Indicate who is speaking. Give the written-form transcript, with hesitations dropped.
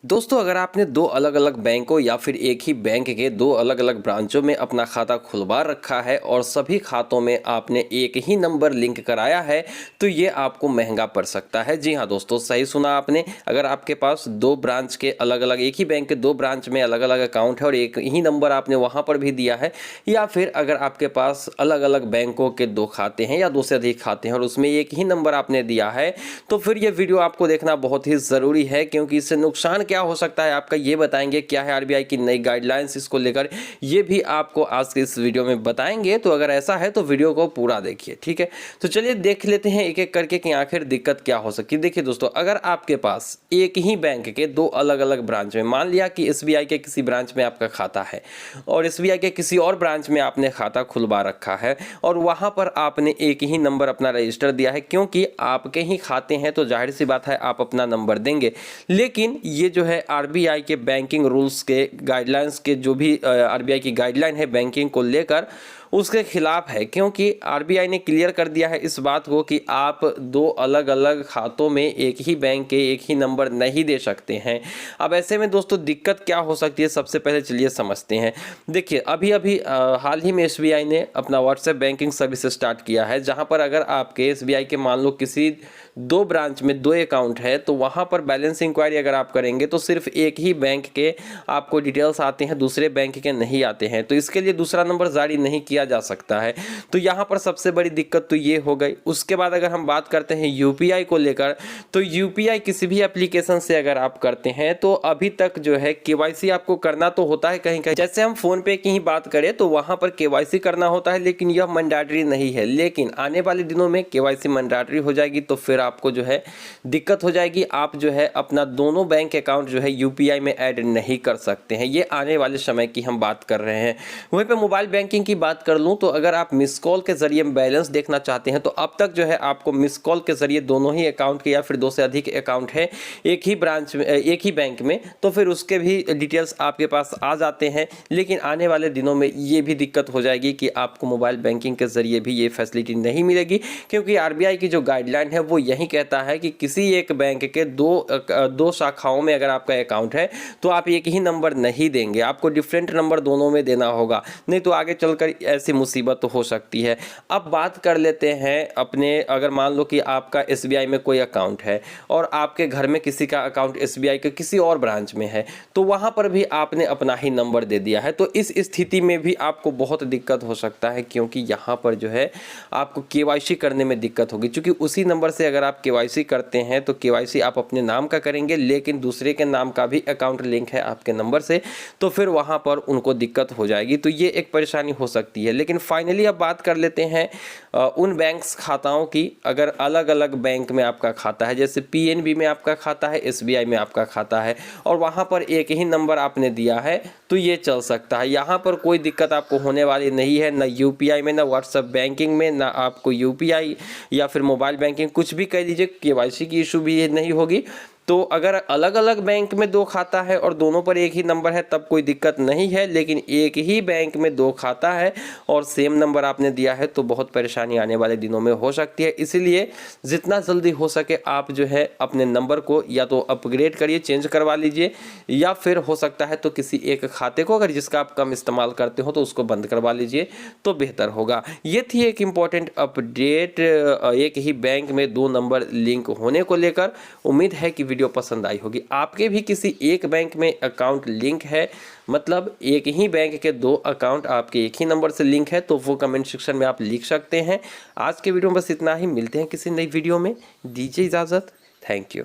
Speaker 1: दोस्तों, अगर आपने दो अलग अलग बैंकों या फिर एक ही बैंक के दो अलग अलग ब्रांचों में अपना खाता खुलवा रखा है और सभी खातों में आपने एक ही नंबर लिंक कराया है तो ये आपको महंगा पड़ सकता है। जी हाँ दोस्तों, सही सुना आपने। अगर आपके पास दो ब्रांच के अलग अलग, एक ही बैंक के दो ब्रांच में अलग अलग अकाउंट है और एक ही नंबर आपने वहाँ पर भी दिया है, या फिर अगर आपके पास अलग अलग बैंकों के दो खाते हैं या दो से अधिक खाते हैं और उसमें एक ही नंबर आपने दिया है, तो फिर ये वीडियो आपको देखना बहुत ही ज़रूरी है, क्योंकि इससे नुकसान क्या हो सकता है आपका ये बताएंगे। क्या है आरबीआई की नई गाइडलाइंस इसको लेकर, ये भी आपको आज के इस वीडियो में बताएंगे। तो अगर ऐसा है तो वीडियो को पूरा देखिए, ठीक है। तो चलिए देख लेते हैं एक एक करके कि आखिर दिक्कत क्या हो सकती है। देखिए दोस्तों, अगर आपके पास एक ही बैंक के दो अलग अलग ब्रांच में, मान लिया कि एसबीआई के किसी ब्रांच में आपका खाता है और एसबीआई के किसी और ब्रांच में आपने खाता खुलवा रखा है और वहां पर आपने एक ही नंबर अपना रजिस्टर दिया है, क्योंकि आपके ही खाते हैं तो जाहिर सी बात है आप अपना नंबर देंगे। लेकिन ये जो है आरबीआई के बैंकिंग रूल्स के गाइडलाइंस के, जो भी आरबीआई की गाइडलाइन है बैंकिंग को लेकर, उसके खिलाफ है, क्योंकि आरबीआई ने क्लियर कर दिया है इस बात को कि आप दो अलग अलग खातों में एक ही बैंक के एक ही नंबर नहीं दे सकते हैं। अब ऐसे में दोस्तों दिक्कत क्या हो सकती है, सबसे पहले चलिए समझते हैं। देखिए अभी अभी हाल ही में एसबीआई ने अपना व्हाट्सएप बैंकिंग सर्विस स्टार्ट किया है, जहां पर अगर आपके एसबीआई के मान लो किसी दो ब्रांच में दो अकाउंट है तो वहां पर बैलेंस इंक्वायरी अगर आप करेंगे तो सिर्फ एक ही बैंक के आपको डिटेल्स आते हैं, दूसरे बैंक के नहीं आते हैं। तो इसके लिए दूसरा नंबर जारी नहीं किया जा सकता है। तो यहाँ पर सबसे बड़ी दिक्कत तो ये हो गई। उसके बाद अगर हम बात करते हैं यूपीआई को लेकर, तो यूपीआई किसी भी एप्लीकेशन से अगर आप करते हैं तो अभी तक जो है केवाईसी आपको करना तो होता है कहीं कहीं। जैसे हम फोन पे की ही बात करें तो वहां पर केवाईसी करना होता है, लेकिन यह मैंडेटरी नहीं है। लेकिन आने वाले दिनों में केवाईसी मैंडेटरी हो जाएगी तो फिर आपको जो है दिक्कत हो जाएगी। आप जो है अपना दोनों बैंक अकाउंट जो है यूपीआई में ऐड नहीं कर सकते हैं। ये आने वाले समय की हम बात कर रहे हैं। वहीं पे मोबाइल बैंकिंग की बात कर लूं तो अगर आप मिस कॉल के जरिए बैलेंस देखना चाहते हैं तो अब तक जो है आपको मिस कॉल के जरिए दोनों ही अकाउंट के या फिर दो से अधिक अकाउंट है एक ही ब्रांच में, एक ही बैंक में, तो फिर उसके भी डिटेल्स आपके पास आ जाते हैं। लेकिन आने वाले दिनों में ये भी दिक्कत हो जाएगी कि आपको मोबाइल बैंकिंग के जरिए भी ये फैसिलिटी नहीं मिलेगी, क्योंकि आरबीआई की जो गाइडलाइन है वो यही कहता है कि किसी एक बैंक के दो शाखाओं में अगर आपका अकाउंट है तो आप एक ही नंबर नहीं देंगे, आपको डिफरेंट नंबर दोनों में देना होगा, नहीं तो आगे चलकर ऐसी मुसीबत हो सकती है। अब बात कर लेते हैं अपने, अगर मान लो कि आपका एसबीआई में कोई अकाउंट है और आपके घर में किसी का अकाउंट एसबीआई के किसी और ब्रांच में है, तो वहां पर भी आपने अपना ही नंबर दे दिया है। तो इस स्थिति में भी आपको बहुत दिक्कत हो सकता है, क्योंकि यहां पर जो है आपको केवाईसी करने में दिक्कत होगी। क्योंकि उसी नंबर से अगर आप केवाईसी करते हैं तो केवाईसी आप अपने नाम का करेंगे, लेकिन दूसरे के नाम का भी अकाउंट लिंक है आपके नंबर से, तो फिर वहां पर उनको दिक्कत हो जाएगी। तो ये एक परेशानी हो सकती है। लेकिन फाइनली अब बात कर लेते हैं उन बैंक्स खाताओं की, अगर अलग अलग बैंक में आपका खाता है, जैसे पीएनबी में आपका खाता है, एसबीआई में आपका खाता है और वहां पर एक ही नंबर आपने दिया है, तो ये चल सकता है। यहाँ पर कोई दिक्कत आपको होने वाली नहीं है, ना यूपीआई में, ना व्हाट्सएप बैंकिंग में, ना आपको यूपीआई या फिर मोबाइल बैंकिंग, कुछ भी कह लीजिए, केवाईसी की इशू भी नहीं होगी। तो अगर अलग अलग बैंक में दो खाता है और दोनों पर एक ही नंबर है तब कोई दिक्कत नहीं है, लेकिन एक ही बैंक में दो खाता है और सेम नंबर आपने दिया है तो बहुत परेशानी आने वाले दिनों में हो सकती है। इसलिए जितना जल्दी हो सके आप जो है अपने नंबर को या तो अपग्रेड करिए, चेंज करवा लीजिए, या फिर हो सकता है तो किसी एक खाते को, अगर जिसका आप कम इस्तेमाल करते हो तो उसको बंद करवा लीजिए तो बेहतर होगा। ये थी एक इम्पॉर्टेंट अपडेट एक ही बैंक में दो नंबर लिंक होने को लेकर। उम्मीद है कि वीडियो पसंद आई होगी। आपके भी किसी एक बैंक में अकाउंट लिंक है, मतलब एक ही बैंक के दो अकाउंट आपके एक ही नंबर से लिंक है, तो वो कमेंट सेक्शन में आप लिख सकते हैं। आज के वीडियो में बस इतना ही, मिलते हैं किसी नई वीडियो में, दीजिए इजाज़त। Thank you.